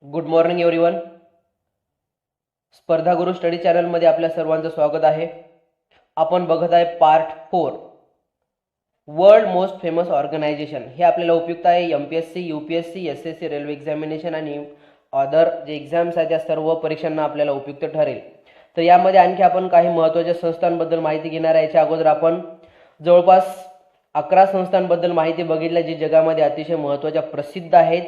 Good morning everyone. स्पर्धा गुरु study चॅनलमध्ये आपल्या सर्वांचं स्वागत आहे. आपण बघत आहे part 4 world most famous organisation. हे आपल्याला उपयुक्त आहे MPSC, UPSC, SSC, railway examination आणि अदर जे एक्झाम्स आहेत त्या सर्व परीक्षांना आपल्याला उपयुक्त ठरेल. तर यामध्ये आणखी आपण काही महत्त्वाच्या संस्थांबद्दल माहिती घेणार आहे. याच्या अगोदर आपण जवळपास 11 संस्थांबद्दल माहिती बघितल्या जी जगामध्ये अतिशय महत्त्वाच्या प्रसिद्ध आहेत.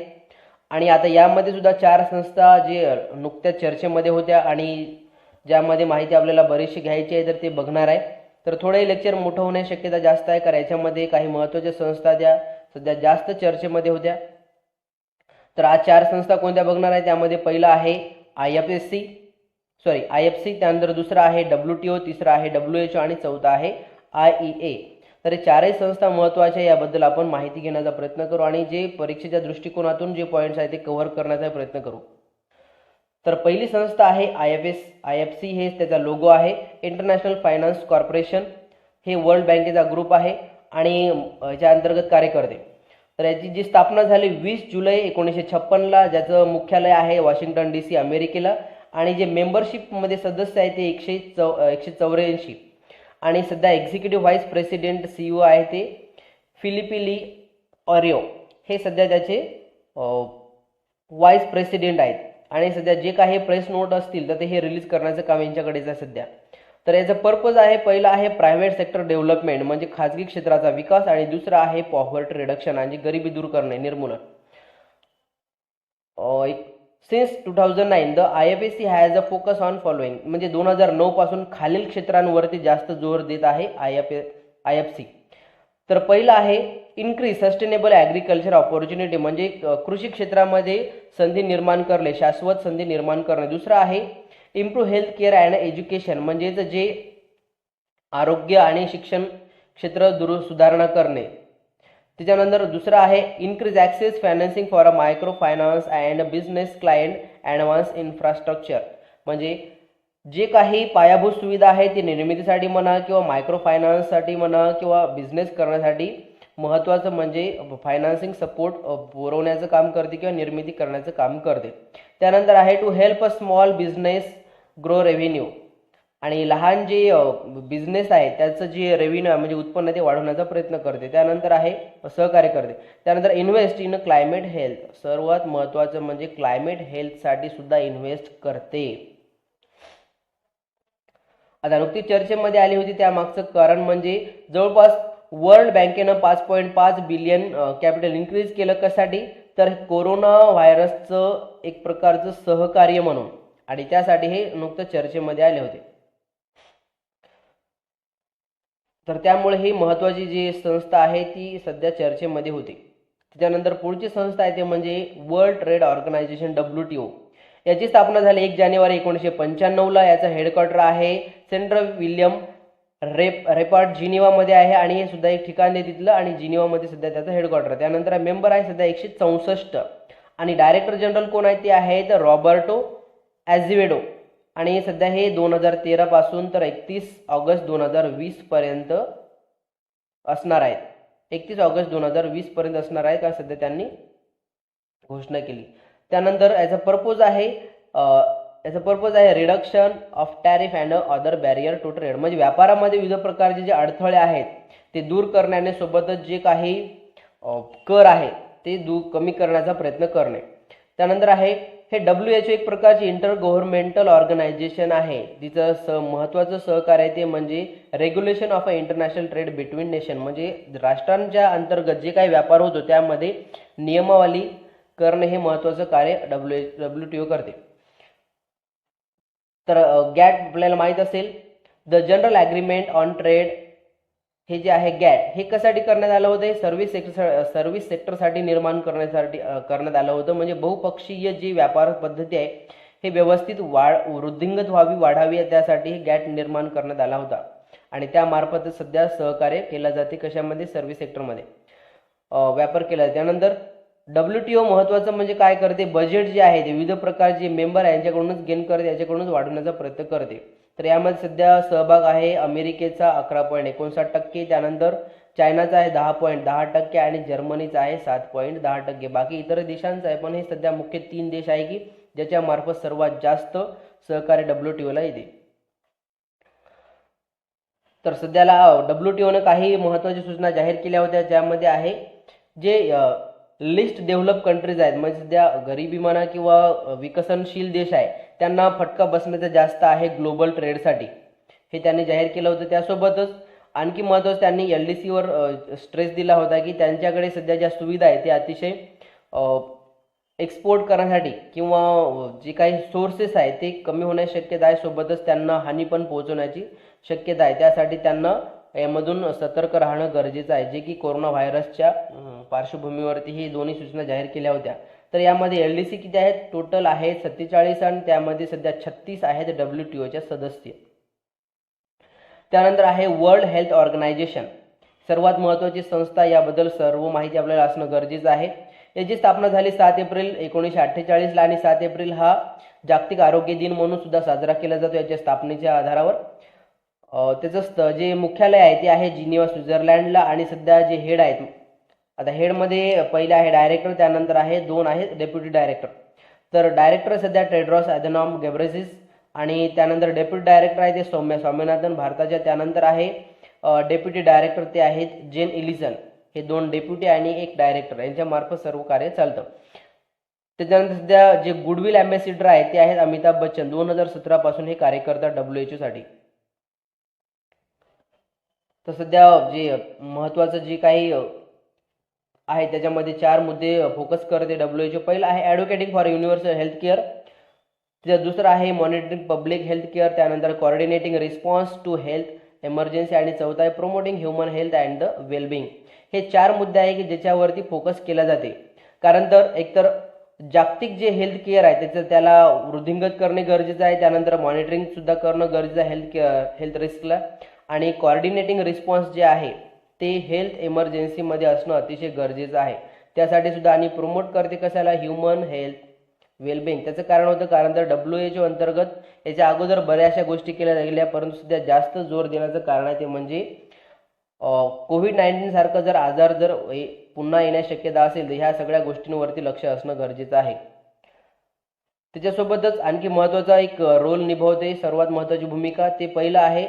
आणि आता यामध्ये सुद्धा 4 संस्था जे नुकत्याच चर्चेमध्ये होत्या आणि ज्यामध्ये माहिती आपल्याला बरीचशी घ्यायची आहे तर ते बघणार आहे. तर थोडे लेक्चर मोठं होण्याची शक्यता जास्त आहे, कारण याच्यामध्ये काही महत्त्वाच्या संस्था ज्या सध्या जास्त चर्चेमध्ये होत्या. तर आज 4 संस्था कोणत्या बघणार आहे. त्यामध्ये पहिला आहे IFC, त्यानंतर दुसरा आहे WTO, तिसरा आहे WHO आणि चौथा आहे IEA. तर हे 4ही संस्था महत्त्वाच्या, याबद्दल आपण माहिती घेण्याचा प्रयत्न करू आणि जे परीक्षेच्या दृष्टिकोनातून जे पॉईंट्स आहेत ते कव्हर करण्याचा प्रयत्न करू. तर पहिली संस्था आहे IFC. हे त्याचा लोगो आहे. International finance corporation. हे वर्ल्ड बँकेचा ग्रुप आहे आणि याच्या अंतर्गत कार्य करते. तर याची जी स्थापना झाली 20 जुलै 1956ला, ज्याचं मुख्यालय आहे वॉशिंग्टन DC अमेरिकेला. आणि जे मेंबरशिपमध्ये सदस्य आहेत ते 184 आणि सध्या एक्झिक्युटिव्ह व्हाईस प्रेसिडेंट CEO आहे ते फिलिपी ली ऑरिओ. हे सध्या त्याचे व्हाईस प्रेसिडेंट आहेत आणि सध्या जे काही प्रेस नोट असतील तर ते हे रिलीज करण्याचं काम यांच्याकडेच आहे सध्या. तर याचं पर्पज आहे, पहिला आहे प्रायव्हेट सेक्टर डेव्हलपमेंट म्हणजे खाजगी क्षेत्राचा विकास, आणि दुसरा आहे पॉवर्टी रिडक्शन म्हणजे गरिबी दूर करणे, निर्मूलन. Since 2009 the IFC has a focus on following म्हणजे 2009 पासून खालील क्षेत्रांवरती जास्त जोर देत आहे IFC. तर पहिला आहे इन्क्रीज सस्टेनेबल ॲग्रिकल्चर ऑपॉर्च्युनिटी म्हणजे कृषी क्षेत्रामध्ये संधी निर्माण करणे, शाश्वत संधी निर्माण करणे. दुसरा आहे improve health care and education म्हणजे जे आरोग्य आणि शिक्षण क्षेत्र सुधारणा करणे. त्याच्यानंतर दुसरा आहे increase access financing for a micro finance and business client advance infrastructure म्हणजे जे काही पायाभूत सुविधा आहे ती निर्मितीसाठी म्हणा किंवा मायक्रो फायनान्ससाठी म्हणा किंवा बिझनेस करण्यासाठी महत्त्वाचं म्हणजे फायनान्सिंग सपोर्ट पुरवण्याचं काम करते किंवा निर्मिती करण्याचं काम करते. त्यानंतर आहे to help a small business grow revenue आणि लहान जे बिझनेस आहे त्याचं जे रेव्हेन्यू आहे म्हणजे उत्पन्न ते वाढवण्याचा प्रयत्न करते. त्यानंतर आहे सहकार्य करते. त्यानंतर इन्व्हेस्ट इन क्लायमेट हेल्थ, सर्वात महत्त्वाचं म्हणजे क्लायमेट हेल्थसाठी सुद्धा इन्व्हेस्ट करते. आता नुकतीच चर्चेमध्ये आली होती, त्यामागचं कारण म्हणजे जवळपास वर्ल्ड बँकेनं 5.5 बिलियन कॅपिटल इन्क्रीज केलं. कशासाठी? तर कोरोना व्हायरसचं एक प्रकारचं सहकार्य म्हणून, आणि त्यासाठी हे नुकतंच चर्चेमध्ये आले होते. तर त्यामुळे ही महत्त्वाची जी संस्था आहे ती सध्या चर्चेमध्ये होती. त्याच्यानंतर पुढची संस्था आहे ते म्हणजे वर्ल्ड ट्रेड ऑर्गनायझेशन WTO. याची स्थापना झाली 1 जानेवारी 1995ला. याचं हेडक्वार्टर आहे सेंट्रल विल्यम रेपार्ट जिनिवामध्ये आहे आणि हे सुद्धा एक ठिकाण आहे तिथलं, आणि जिनिवामध्ये सध्या त्याचं हेडक्वार्टर. त्यानंतर मेंबर आहे सध्या 164 आणि डायरेक्टर जनरल कोण आहे ते आहेत रॉबर्टो ॲझिवेडो. आणि सध्या हे 2013 पासून तर 31 ऑगस्ट 2020 पर्यंत असणार आहेत. 31 ऑगस्ट 2020 पर्यंत असणार आहे का सध्या त्यांनी घोषणा केली. त्यानंतर याचा पर्पज आहे reduction of tariff and other barrier to trade म्हणजे व्यापारामध्ये विविध प्रकारचे जे अडथळे आहेत ते दूर करण्याने सोबतच जे काही कर आहे ते कमी करण्याचा प्रयत्न करणे. त्यानंतर आहे हे WHO एक प्रकारची इंटर गव्हर्नमेंटल ऑर्गनायझेशन आहे. तिचं महत्त्वाचं सहकार्य ते म्हणजे regulation of a international trade between nation म्हणजे राष्ट्रांच्या अंतर्गत जे काही व्यापार होतो त्यामध्ये नियमावली करणे हे महत्त्वाचं कार्य WTO करते. तर गॅट आपल्याला माहीत असेल, the general agreement on trade. हे जे आहे गॅट हे कशासाठी करण्यात आलं होतं? सर्व्हिस सेक्टरसाठी निर्माण करण्यात आलं होतं. म्हणजे बहुपक्षीय जी व्यापार पद्धती आहे हे व्यवस्थित वृद्धिंगत वाढावी त्यासाठी हे गॅट निर्माण करण्यात आला होता आणि त्यामार्फत सध्या सहकार्य केलं जाते. कशामध्ये? सर्व्हिस सेक्टरमध्ये व्यापार केला. त्यानंतर WTO महत्त्वाचं म्हणजे काय करते? बजेट जे आहे ते विविध प्रकारचे मेंबर आहे यांच्याकडूनच गेन करते, याच्याकडूनच वाढवण्याचा प्रयत्न करते. तर यामध्ये सध्या सहभाग आहे अमेरिकेचा 11.59%, त्यानंतर चायनाचा आहे 10.10% आणि जर्मनीचा आहे 7.10%. बाकी इतर देशांचा आहे, पण हे सध्या मुख्य 3 देश आहे की ज्याच्या मार्फत सर्वात जास्त सहकार्य WTOला येते. तर सध्याला WTOने काही महत्त्वाच्या सूचना जाहीर केल्या होत्या, ज्यामध्ये आहे जे लिस्ट डेव्हलप कंट्रीज आहेत, म्हणजे सध्या गरिबी म्हणा किंवा विकसनशील देश आहे, त्यांना फटका बसण्याचा जास्त आहे ग्लोबल ट्रेडसाठी, हे त्यांनी जाहीर केलं होतं. त्यासोबतच आणखी महत्त्वाचं त्यांनी LDCवर स्ट्रेस दिला होता की त्यांच्याकडे सध्या ज्या सुविधा आहे ते अतिशय एक्सपोर्ट करण्यासाठी किंवा जे काही सोर्सेस आहे ते कमी होण्याची शक्यता आहे, सोबतच त्यांना हानी पण पोहोचवण्याची शक्यता आहे. त्यासाठी त्यांना यामधून सतर्क राहणं गरजेचं आहे, जे की कोरोना व्हायरसच्या पार्श्वभूमीवरती ही दोन्ही सूचना जाहीर केल्या होत्या. तर यामध्ये LDC किती आहेत? टोटल आहेत 47 आणि त्यामध्ये सध्या 36 आहेत WTOच्या सदस्य. त्यानंतर आहे वर्ल्ड हेल्थ ऑर्गनायझेशन, सर्वात महत्त्वाची संस्था. याबद्दल सर्व माहिती आपल्याला असणं गरजेचं आहे. याची स्थापना झाली 7 एप्रिल 1948ला आणि 7 एप्रिल हा जागतिक आरोग्य दिन म्हणून सुद्धा साजरा केला जातो याच्या स्थापनेच्या आधारावर. त्याचं जे मुख्यालय आहे ते आहे जिनिव्हा, स्वित्झर्लंडला. आणि सध्या जे हेड आहेत, आता हेडमध्ये पहिले आहे डायरेक्टर, त्यानंतर आहे 2 आहेत डेप्युटी डायरेक्टर. तर डायरेक्टर सध्या टेड्रॉस अधनॉम घेब्रेयेसस आणि त्यानंतर डेप्युटी डायरेक्टर आहे ते सौम्या स्वामीनाथन भारताच्या. त्यानंतर आहे डेप्युटी डायरेक्टर ते आहेत जेन इलिसन. हे 2 डेप्युटी आणि 1 डायरेक्टर यांच्या मार्फत सर्व कार्य चालतं. त्याच्यानंतर सध्या जे गुडविल अँबॅसिडर आहे ते आहेत अमिताभ बच्चन. 2017 पासून हे कार्य करतात WHO साठी. तर सध्या जे महत्त्वाचं जे काही आहे त्याच्यामध्ये 4 मुद्दे फोकस करते WHO. पहिला आहे ॲडव्होकेटिंग फॉर युनिव्हर्सल हेल्थ केअर, दुसरं आहे मॉनिटरिंग पब्लिक हेल्थ केअर, त्यानंतर कॉर्डिनेटिंग रिस्पॉन्स टू हेल्थ इमर्जन्सी आणि चौथा आहे promoting human health and the wellbeing. हे 4 मुद्दे आहे की ज्याच्यावरती फोकस केला जाते. कारण तर एकतर जागतिक जे हेल्थ केअर आहे त्याला वृद्धिंगत करणे गरजेचं आहे, त्यानंतर मॉनिटरिंग सुद्धा करणं गरजेचं आहे हेल्थ रिस्कला, आणि कॉर्डिनेटिंग रिस्पॉन्स जे आहे ते हेल्थ इमर्जन्सीमध्ये असणं अतिशय गरजेचं आहे. त्यासाठी सुद्धा आणि प्रमोट करते कशाला? Human health wellbeing. त्याचं कारण होतं कारण तर WHO अंतर्गत याच्या अगोदर बऱ्याचशा गोष्टी केल्या गेल्या, परंतु सध्या जास्त जोर देण्याचं कारण आहे ते म्हणजे कोविड-19 सारखं जर आजार जर पुन्हा येण्याची शक्यता असेल तर ह्या सगळ्या गोष्टींवरती लक्ष असणं गरजेचं आहे. त्याच्यासोबतच आणखी महत्त्वाचा एक रोल निभावते, सर्वात महत्त्वाची भूमिका, ते पहिलं आहे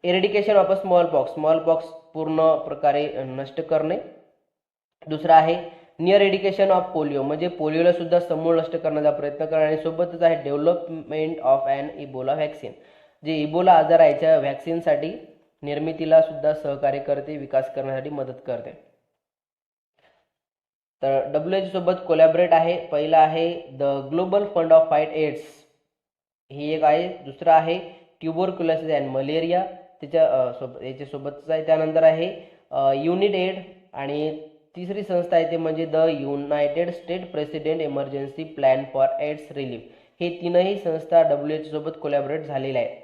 एरेडिकेशन ऑफ स्मॉल पॉक्स पूर्ण प्रकारे नष्ट करणे. दुसरं आहे नियर एडिकेशन ऑफ पोलिओ, म्हणजे पोलिओला सुद्धा समूळ नष्ट करण्याचा प्रयत्न करणे. आणि सोबतच आहे development of an Ebola vaccine, जे इबोला आजार आहे याच्या व्हॅक्सिनसाठी निर्मितीला सुद्धा सहकार्य करते, विकास करण्यासाठी मदत करते. तर WHO सोबत कोलॅबरेट आहे. पहिला आहे the global fund of fight AIDS, ही एक आहे. दुसरं आहे ट्युबरक्युलोसिस अँड मलेरिया, याच्यासोबतच आहे. त्यानंतर आहे युनिट एड, आणि तिसरी संस्था आहे ते म्हणजे the United State president emergency plan for AIDS relief. हे तीनही संस्था WHO सोबत कोलॅबरेट झालेल्या आहेत.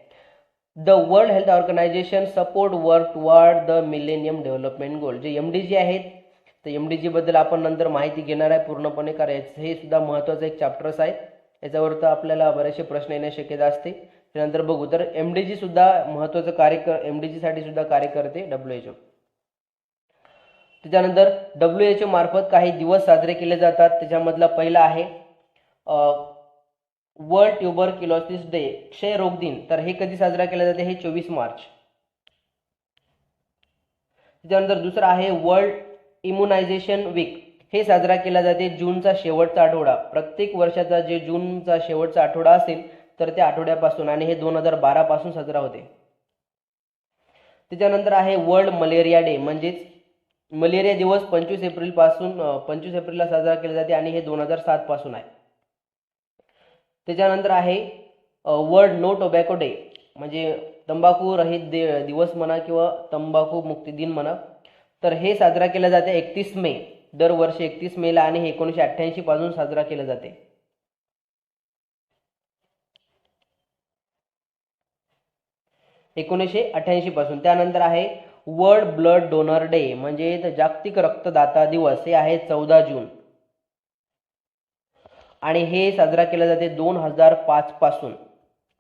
The World Health Organization support work toward the millennium development goal, जे MDG आहेत. तर MDG बद्दल आपण नंतर माहिती घेणार आहे पूर्णपणे, कारण हे सुद्धा महत्त्वाचं एक चॅप्टर्स आहे, याच्यावर तर आपल्याला बरेचसे प्रश्न येण्याची शक्यता असते. त्यानंतर बघू तर MDG सुद्धा महत्त्वाचं MDG साठी सुद्धा कार्य करते WHO. त्याच्यानंतर WHO मार्फत काही दिवस साजरे केले जातात. त्याच्यामधला पहिला आहे वर्ल्ड ट्युबरक्युलोसिस डे, क्षयरोग दिन. तर हे कधी साजरा केला जाते? हे 24 मार्च. त्याच्यानंतर दुसरा आहे वर्ल्ड इम्युनायझेशन वीक, हे साजरा केला जाते जूनचा शेवटचा आठवडा. प्रत्येक वर्षाचा जे जूनचा शेवटचा आठवडा असेल तर त्या आठवड्यापासून, आणि हे 2012 पासून साजरा होते. त्याच्यानंतर आहे वर्ल्ड मलेरिया डे, म्हणजेच मलेरिया दिवस 25 एप्रिलला साजरा केला जाते आणि हे 2007 पासून आहे. त्याच्यानंतर आहे वर्ल्ड नो टोबॅको डे, म्हणजे तंबाखू रहित दिवस म्हणा किंवा तंबाखू मुक्ती दिन म्हणा. तर हे साजरा केलं जाते 31 मे, दरवर्षी 31 मेला, आणि हे 1988 पासून साजरा केलं जाते. पासून. त्यानंतर आहे वर्ल्ड ब्लड डोनर डे, म्हणजे जागतिक रक्तदाता दिवस, हे आहे 14 जून, आणि हे साजरा केला जाते 2005 पासून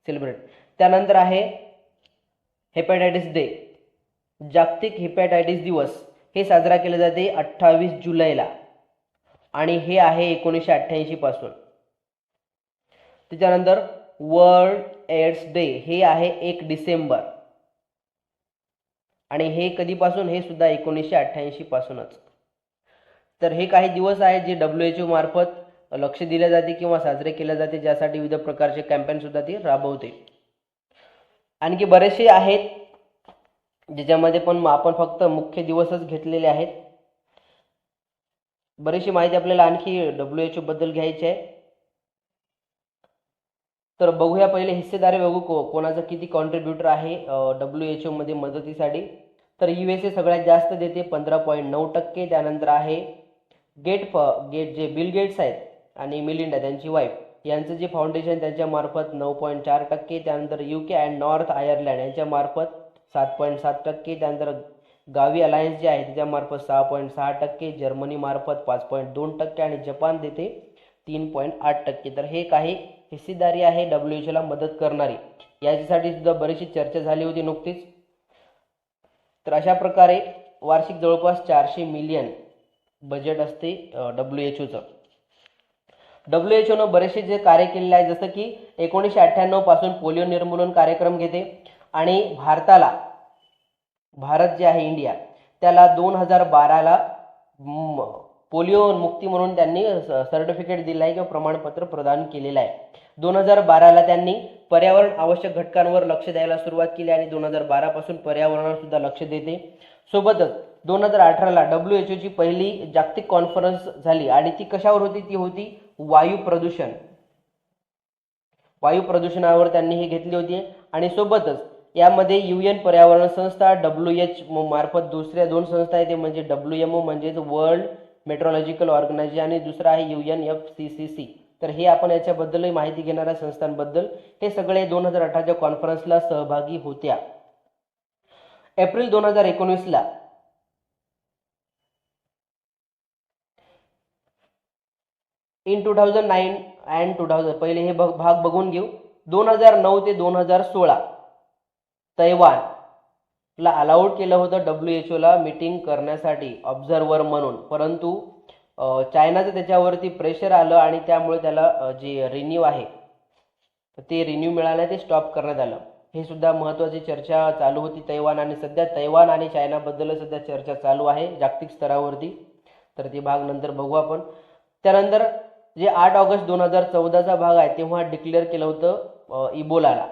सेलिब्रेट. त्यानंतर आहे हेपॅटायटिस डे, जागतिक हेपॅटायटिस दिवस हे साजरा केले जाते 28 जुलैला आणि हे आहे 1988 पासून. त्याच्यानंतर वर्ल्ड एड्स डे हे आहे 1 डिसेंबर आणि हे कधीपासून, हे सुद्धा 1988 पासूनच. तर हे काही दिवस आहेत जे WHO मार्फत लक्ष दिले जाते किंवा साजरे केले जाते, ज्यासाठी विविध प्रकारचे कॅम्पेन सुद्धा ती राबवते. आणखी बरेचसे आहेत ज्याच्यामध्ये पण आपण फक्त मुख्य दिवसच घेतलेले आहेत. बरीचशी माहिती आपल्याला आणखी WHO बद्दल घ्यायची आहे. तर बघूया पहिले हिस्सेदारी बघू कोणाचं किती कॉन्ट्रीब्युटर आहे WHO मध्ये मदतीसाठी. तर USA सगळ्यात जास्त देते 15.9%. त्यानंतर आहे गेट जे बिल गेट्स आहेत आणि मिलिंडा त्यांची वाईफ यांचं जे फाउंडेशन त्यांच्या मार्फत 9.4%. त्यानंतर UK अँड नॉर्थ आयर्लंड यांच्या मार्फत 7.7%. त्यानंतर गावी अलायन्स जे आहे त्याच्या मार्फत 6.6%. जर्मनी मार्फत 5.2% आणि जपान देते 3.8%. तर हे काही हिस्सेदारी आहे WHO ला मदत करणारी. याच्यासाठी सुद्धा बरीचशी चर्चा झाली होती नुकतीच. तर अशा प्रकारे वार्षिक जवळपास 400 मिलियन बजेट असते WHOचं. WHOनं बरेचसे जे कार्य केलेले आहे, जसं की 1998 पासून पोलिओ निर्मूलन कार्यक्रम घेते आणि भारत जे आहे इंडिया त्याला 2012ला पोलिओ मुक्ती म्हणून त्यांनी सर्टिफिकेट दिलं आहे किंवा प्रमाणपत्र प्रदान केलेलं आहे. 2012ला त्यांनी पर्यावरण आवश्यक घटकांवर लक्ष द्यायला सुरुवात केली आणि 2012 पासून पर्यावरणावर सुद्धा लक्ष देते. सोबतच 2018ला WHO ची पहिली जागतिक कॉन्फरन्स झाली आणि ती कशावर होती? ती होती वायू प्रदूषणावर त्यांनी हे घेतली होती. आणि सोबतच यामध्ये UN पर्यावरण संस्था, WHO मार्फत दुसऱ्या 2 संस्था आहेत, ते म्हणजे WMO म्हणजेच वर्ल्ड मेट्रोलॉजिकल ऑर्गनायझेशन आणि दुसरा आहे UNFCCC. तर हे आपण याच्याबद्दलही माहिती घेणाऱ्या संस्थांबद्दल हे सगळे 2018च्या कॉन्फरन्सला सहभागी होत्या. एप्रिल 2019ला इन 2009 अँड 2000 पहिले हे भाग बघून घेऊ. 2009 ते 2016 तैवानला अलाउड केलं होतं WHO ला मीटिंग करण्यासाठी ऑब्झर्वर म्हणून, परंतु चायनाचं त्याच्यावरती प्रेशर आलं आणि त्यामुळे त्याला जे रिन्यू आहे ते रिन्यू मिळालं, ते स्टॉप करण्यात आलं. हे सुद्धा महत्त्वाची चर्चा चालू होती तैवान, आणि सध्या तैवान आणि चायनाबद्दल सध्या चर्चा चालू आहे जागतिक स्तरावरती. तर ते भाग नंतर बघू आपण. त्यानंतर जे 8 ऑगस्ट 2014चा भाग आहे तेव्हा डिक्लेअर केलं होतं इबोलाला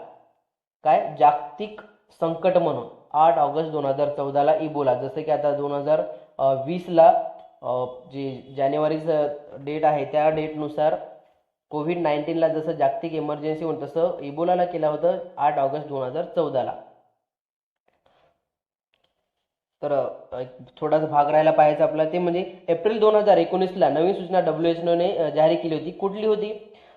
काय जागतिक संकट म्हणून. 8 ऑगस्ट 2014ला इबोला, जसं की आता 2020ला जे जानेवारीचं डेट आहे त्या डेटनुसार कोविड-19ला जसं जागतिक इमर्जन्सी म्हणून तसं इबोलाला केलं होतं 8 ऑगस्ट 2014ला. तर थोडासा भाग राहायला पाहायचा आपला, ते म्हणजे एप्रिल 2019ला नवीन सूचना WHO जारी केली होती. कुठली होती?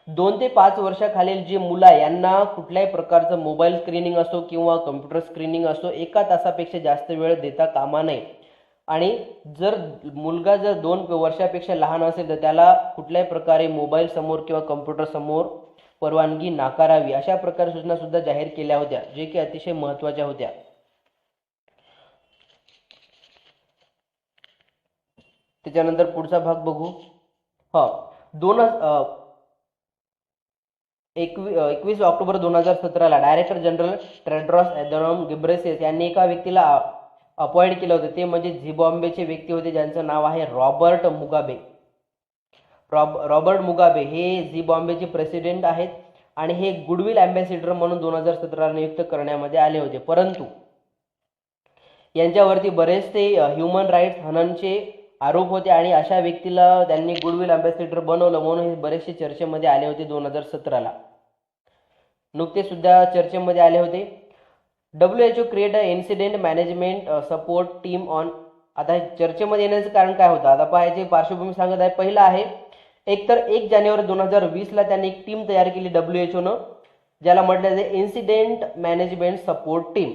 2 ते 5 वर्षाखालील जे मुलं आहे यांना कुठल्याही प्रकारचं मोबाईल स्क्रीनिंग असो किंवा कम्प्युटर स्क्रीनिंग असो 1 तासापेक्षा जास्त वेळ देता कामा नये. आणि जर मुलगा 2 वर्षापेक्षा लहान असेल तर त्याला कुठल्याही प्रकारे मोबाईल समोर किंवा कम्प्युटर समोर परवानगी नाकारावी, अशा प्रकारे सूचना सुद्धा जाहीर केल्या होत्या, जे की अतिशय महत्त्वाच्या होत्या. त्याच्यानंतर पुढचा भाग बघू. 21 ऑक्टोबर 2017ला director general Tedros Adhanom Ghebreyesus यांनी एका व्यक्तीला अपॉइंट केलं होतं, ते म्हणजे झिम्बाब्वेचे व्यक्ती होते ज्यांचं नाव आहे रॉबर्ट मुगाबे. रॉबर्ट मुगाबे हे झिम्बाब्वेचे प्रेसिडेंट आहेत आणि हे गुडविल अँबॅसिडर म्हणून 2017ला नियुक्त करण्यामध्ये आले होते. परंतु यांच्यावरती बरेचसे ह्युमन राईट्स हननचे आरोप होते आणि अशा व्यक्तीला त्यांनी गुडविल अँबॅसिडर बनवलं म्हणून हे बरेचसे चर्चेमध्ये आले होते 2017ला. नुकते सुद्धा चर्चेमध्ये आले होते. WHO create a incident management support team on. आता चर्चेमध्ये येण्याचं कारण काय होतं आता पाहायचे, पार्श्वभूमी सांगत आहे. पहिला आहे एकतर 1 जानेवारी 2020ला त्यांनी एक टीम तयार केली WHOनं, ज्याला म्हटलं जाते इन्सिडेंट मॅनेजमेंट सपोर्ट टीम,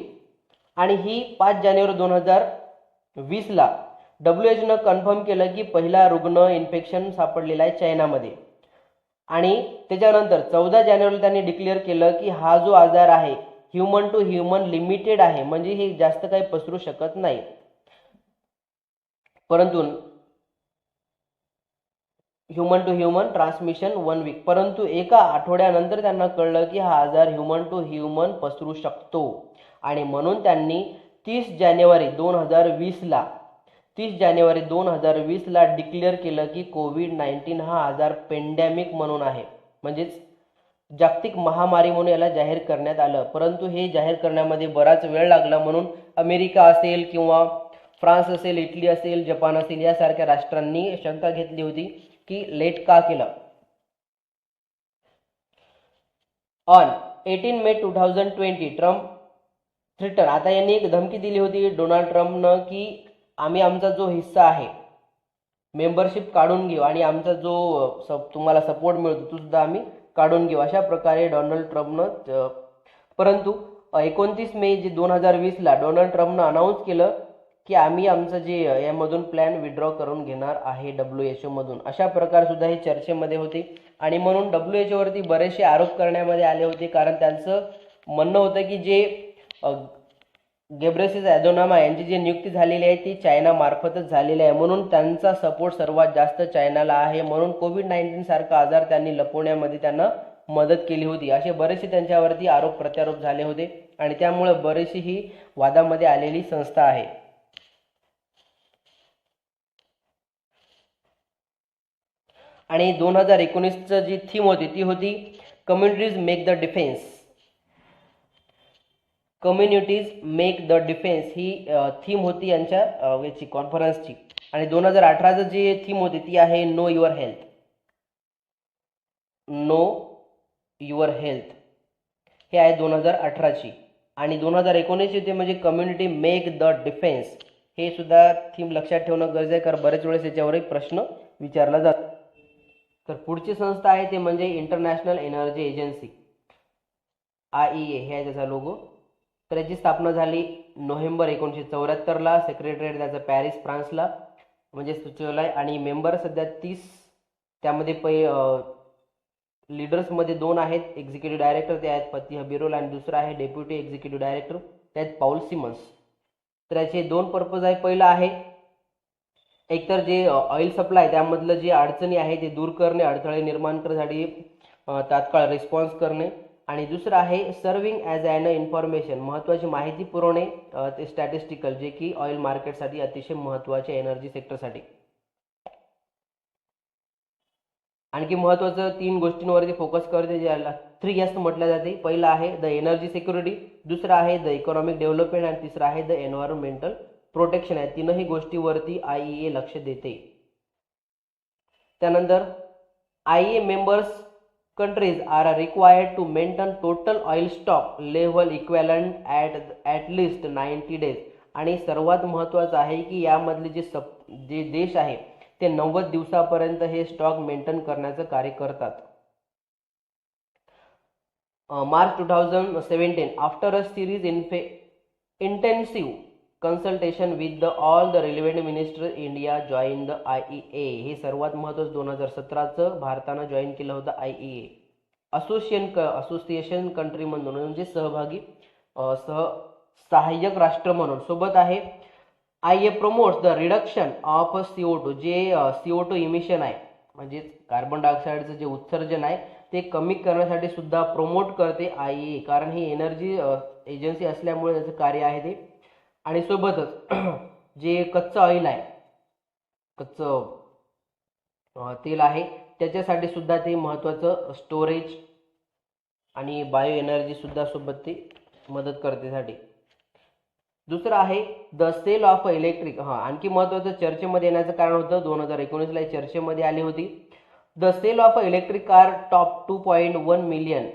आणि ही 5 जानेवारी 2020ला WHOनं कन्फर्म केलं की पहिला रुग्ण इन्फेक्शन सापडलेला आहे चायनामध्ये. आणि त्याच्यानंतर 14 जानेवारीला त्यांनी डिक्लेअर केलं की हा जो आजार आहे ह्युमन टू ह्युमन लिमिटेड आहे, म्हणजे हे जास्त काही पसरू शकत नाही. परंतु human to human transmission 1 week, परंतु एका आठवड्यानंतर त्यांना कळलं की हा आजार ह्युमन टू ह्युमन पसरू शकतो आणि म्हणून त्यांनी 30 जानेवारी 2020ला डिक्लेअर केलं की कोविड-19 हा आजार पेंडेमिक म्हणून आहे, म्हणजेच जागतिक महामारी म्हणून याला जाहीर करण्यात आलं. परंतु हे जाहीर करण्यामध्ये बराच वेळ लागला, म्हणून अमेरिका असेल किंवा फ्रान्स असेल, इटली असेल, जपान असेल यासारख्या राष्ट्रांनी शंका घेतली होती की लेट का केलं. ऑन 18 मे 2020 ट्रम्प थ्रेटन, आता यांनी एक धमकी दिली होती डोनाल्ड ट्रम्पनं की आम्ही आमचा जो हिस्सा आहे मेंबरशिप काढून घेऊ आणि आमचा जो तुम्हाला सपोर्ट मिळतो तो सुद्धा आम्ही काढून घेऊ, अशा प्रकारे डोनाल्ड ट्रम्पनं. परंतु 29 मे 2020ला डोनाल्ड ट्रम्पनं अनाऊन्स केलं की आम्ही आमचं जे यामधून प्लॅन विड्रॉ करून घेणार आहे WHO मधून. अशा प्रकारे सुद्धा हे चर्चेमध्ये होते आणि म्हणून WHO वरती बरेचसे आरोप करण्यामध्ये आले होते, कारण त्यांचं म्हणणं होतं की जे गेब्रेसिस ॲडोनामा यांची जी नियुक्ती झालेली आहे ती चायना मार्फतच झालेली आहे, म्हणून त्यांचा सपोर्ट सर्वात जास्त चायनाला आहे, म्हणून कोविड-19 सारखा आजार त्यांनी लपवण्यामध्ये त्यांना मदत केली होती. असे बरेचसे त्यांच्यावरती आरोप प्रत्यारोप झाले होते आणि त्यामुळे बरीचशी ही वादामध्ये आलेली संस्था आहे. आणि 2019चं जी थीम होती ती होती communities make the defence. Communities make the defence he theme होती यांच्या याची कॉन्फरन्सची. आणि 2018चं जी थीम होती ती आहे know your health. Know your health हे आहे 2018ची. आणि 2019ची ते म्हणजे कम्युनिटी मेक द डिफेन्स, हे सुद्धा थीम लक्षात ठेवणं गरजेचं आहे, कारण बरेच वेळेस याच्यावरही प्रश्न विचारला जातो. तर पुढची संस्था आहे ते म्हणजे इंटरनॅशनल एनर्जी एजन्सी, IEA हे आहे त्याचा लोगो. तर याची स्थापना झाली नोव्हेंबर 1974ला. सेक्रेटरीएट त्याचं पॅरिस फ्रान्सला म्हणजे सचिवालय. आणि मेंबर सध्या 30, त्यामध्ये लीडर्समध्ये 2 आहेत. एक्झिक्युटिव्ह डायरेक्टर ते आहेत फतिह बिरोल आणि दुसरा आहे डेप्युटी एक्झिक्युटिव्ह डायरेक्टर ते आहेत पाऊल सिमन्स. तर याचे 2 पर्पज आहे. पहिला आहे एकतर जे ऑइल सप्लाय त्यामधलं जे अडचणी आहे ते दूर करणे, अडथळे निर्माण करण्यासाठी तात्काळ रिस्पॉन्स करणे. आणि दुसरं आहे सर्विंग ॲज ॲन इन्फॉर्मेशन, महत्त्वाची माहिती पुरवणे, ते स्टॅटिस्टिकल, जे की ऑइल मार्केटसाठी अतिशय महत्त्वाचे, एनर्जी सेक्टरसाठी. आणखी महत्त्वाचं 3 गोष्टींवरती फोकस करते, ज्याला 3S म्हटलं जाते. पहिला आहे द एनर्जी सिक्युरिटी, दुसरा आहे द इकॉनॉमिक डेव्हलपमेंट आणि तिसरा आहे द एन्व्हायरमेंटल प्रोटेक्शन. आहे 3ही गोष्टीवरती IEA लक्ष देते. त्यानंतर IEA members countries are required to maintain total oil stock level equivalent at least 90 days. आणि सर्वात महत्त्वाचं आहे की यामधले जे देश आहे ते 90 दिवसापर्यंत हे स्टॉक मेंटेन करण्याचं कार्य करतात. March 2017 after a series intensive consultation with all the relevant minister India join the IEA. हे सर्वात महत्त्वाचं 2017चं भारतानं जॉईन केलं होतं IEA. असोसिएशन कंट्री म्हणून म्हणजे सहभागी सहाय्यक राष्ट्र म्हणून. सोबत आहे IEA promotes the reduction of CO2, जे CO2 इमिशन आहे म्हणजे कार्बन डायऑक्साईडचं जे उत्सर्जन आहे ते कमी करण्यासाठी सुद्धा प्रमोट करते IEA, कारण ही एनर्जी एजन्सी असल्यामुळे त्याचं कार्य आहे ते. आणि सोबतच जे कच्चं ऑइल आहे, कच्चं तेल आहे, त्याच्यासाठी सुद्धा ते महत्त्वाचं स्टोरेज आणि बायो एनर्जी सुद्धा सोबत ते मदत करते साठी. दुसरं आहे द सेल ऑफ इलेक्ट्रिक. आणखी महत्त्वाचं चर्चेमध्ये येण्याचं कारण होतं 2019ला चर्चेमध्ये आली होती. The sale of electric car top 2.1 million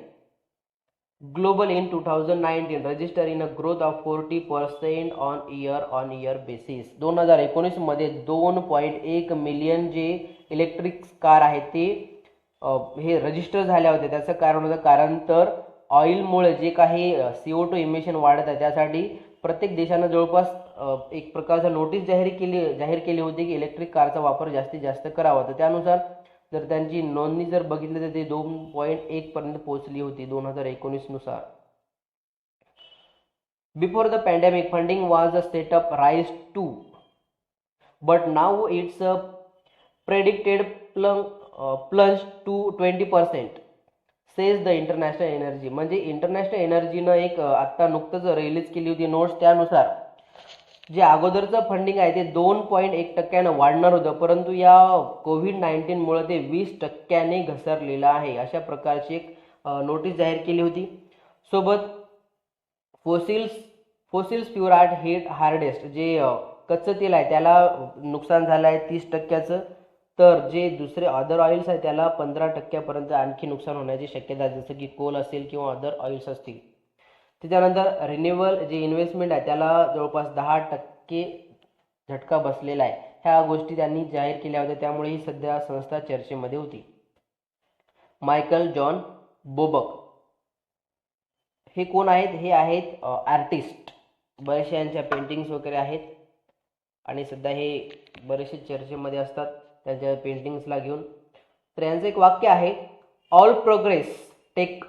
global in 2019, register in a growth of 40% on year basis. 2019 मध्ये 2.1 मिलियन जे इलेक्ट्रिक कार आहेत ते हे रजिस्टर झाल्या होत्या. त्याचं कारण होतं कारण तर ऑइलमुळे जे काही CO2 इमिशन वाढत आहे त्यासाठी प्रत्येक देशानं जवळपास एक प्रकारचं नोटीस जाहीर केली होती की इलेक्ट्रिक कारचा वापर जास्तीत जास्त करावा. तर त्यानुसार जर त्यांची नोंदणी जर बघितली तर ते 2.1 पर्यंत पोहोचली होती 2019 नुसार. Before the pandemic, funding was a setup rise to, but now it's a predicted plunge to 20%, says the international energy. म्हणजे इंटरनॅशनल एनर्जीनं एक आत्ता नुकतंच रिलीज केली होती नोट्स, त्यानुसार जे अगोदरचं फंडिंग आहे ते 2.1% वाढणार होतं, परंतु या कोविड-19मुळे ते 20% घसरलेलं आहे. अशा प्रकारची एक नोटीस जाहीर केली होती. सोबत fossils fuel are hit hardest, जे कच्चं तेल आहे त्याला नुकसान झालं आहे 30%चं, तर जे दुसरे अदर ऑइल्स आहेत त्याला 15%पर्यंत आणखी नुकसान होण्याची शक्यता आहे, जसं की कोल असेल किंवा अदर ऑइल्स असतील. त्याच्यानंतर रिन्युएबल जे इन्व्हेस्टमेंट आहे त्याला जवळपास 10% झटका बसलेला आहे. ह्या गोष्टी त्यांनी जाहीर केल्या होत्या, त्यामुळे ही सध्या संस्था चर्चेमध्ये होती. मायकल जॉन बोबक हे कोण आहेत? हे आहेत आर्टिस्ट. बरेचसे यांच्या पेंटिंग्स वगैरे आहेत आणि सध्या हे बरेचसे चर्चेमध्ये असतात त्यांच्या पेंटिंग्सला घेऊन. तर यांचं एक वाक्य आहे, all progress take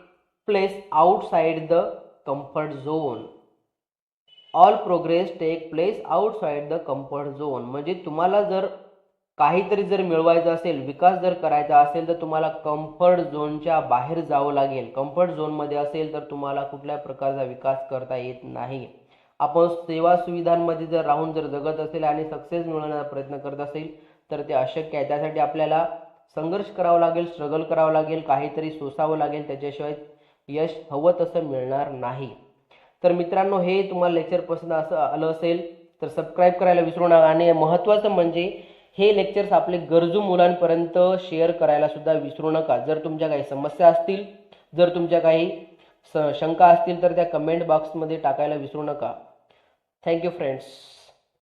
place outside the comfort zone. All progress take place outside the comfort zone. म्हणजे तुम्हाला जर काहीतरी जर मिळवायचं असेल, विकास जर करायचा असेल, तर तुम्हाला कम्फर्ट झोनच्या बाहेर जावं लागेल. कम्फर्ट झोनमध्ये असेल तर तुम्हाला कुठल्या प्रकारचा विकास करता येत नाही. आपण सेवा सुविधांमध्ये जर राहून जर जगत असेल आणि सक्सेस मिळवण्याचा प्रयत्न करत असेल तर ते अशक्य आहे. त्यासाठी आपल्याला संघर्ष करावा लागेल, स्ट्रगल करावं लागेल, काहीतरी सोसावं लागेल, त्याच्याशिवाय यश हवं तसं मिळणार नाही. तर मित्रांनो, हे तुम्हाला लेक्चर पसंत असं आलं असेल तर सबस्क्राईब करायला विसरू नका. आणि महत्त्वाचं म्हणजे हे लेक्चर्स आपले गरजू मुलांपर्यंत शेअर करायला सुद्धा विसरू नका. जर तुमच्या काही समस्या असतील, जर तुमच्या काही शंका असतील तर त्या कमेंट बॉक्समध्ये टाकायला विसरू नका. Thank you friends.